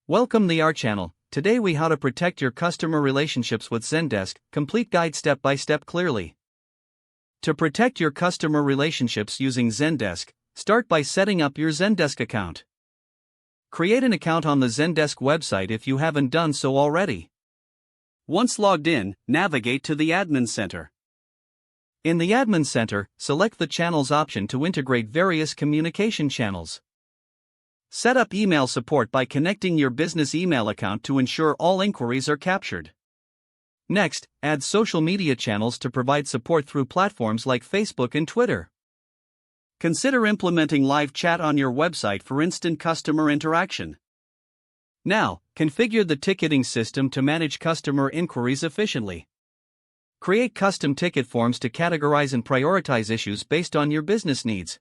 Welcome to our channel. Today we how to protect your customer relationships with Zendesk, complete guide step by step clearly. To protect your customer relationships using Zendesk, start by setting up your Zendesk account. Create an account on the Zendesk website if you haven't done so already. Once logged in, navigate to the Admin Center. In the Admin Center, select the Channels option to integrate various communication channels. Set up email support by connecting your business email account to ensure all inquiries are captured. Next, add social media channels to provide support through platforms like Facebook and Twitter. Consider implementing live chat on your website for instant customer interaction. Now, configure the ticketing system to manage customer inquiries efficiently. Create custom ticket forms to categorize and prioritize issues based on your business needs.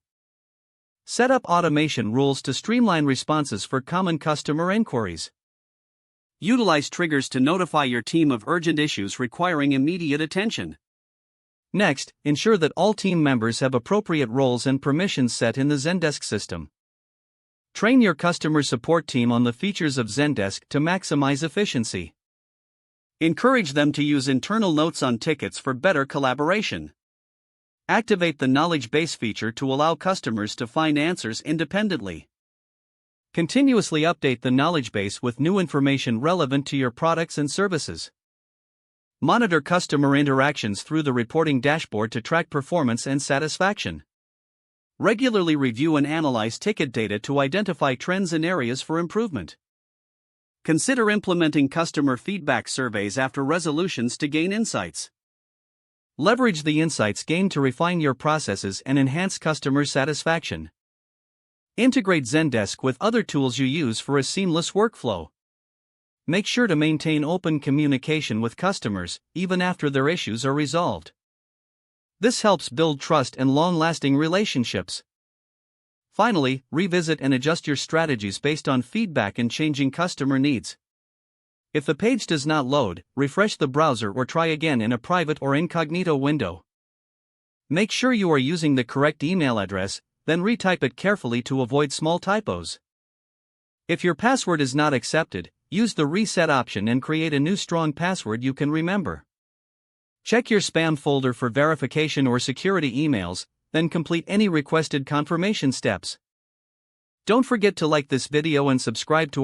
Set up automation rules to streamline responses for common customer inquiries. Utilize triggers to notify your team of urgent issues requiring immediate attention. Next, ensure that all team members have appropriate roles and permissions set in the Zendesk system. Train your customer support team on the features of Zendesk to maximize efficiency. Encourage them to use internal notes on tickets for better collaboration. Activate the knowledge base feature to allow customers to find answers independently. Continuously update the knowledge base with new information relevant to your products and services. Monitor customer interactions through the reporting dashboard to track performance and satisfaction. Regularly review and analyze ticket data to identify trends and areas for improvement. Consider implementing customer feedback surveys after resolutions to gain insights. Leverage the insights gained to refine your processes and enhance customer satisfaction. Integrate Zendesk with other tools you use for a seamless workflow. Make sure to maintain open communication with customers, even after their issues are resolved. This helps build trust and long-lasting relationships. Finally, revisit and adjust your strategies based on feedback and changing customer needs. If the page does not load, refresh the browser or try again in a private or incognito window. Make sure you are using the correct email address, then retype it carefully to avoid small typos. If your password is not accepted, use the reset option and create a new strong password you can remember. Check your spam folder for verification or security emails, then complete any requested confirmation steps. Don't forget to like this video and subscribe to our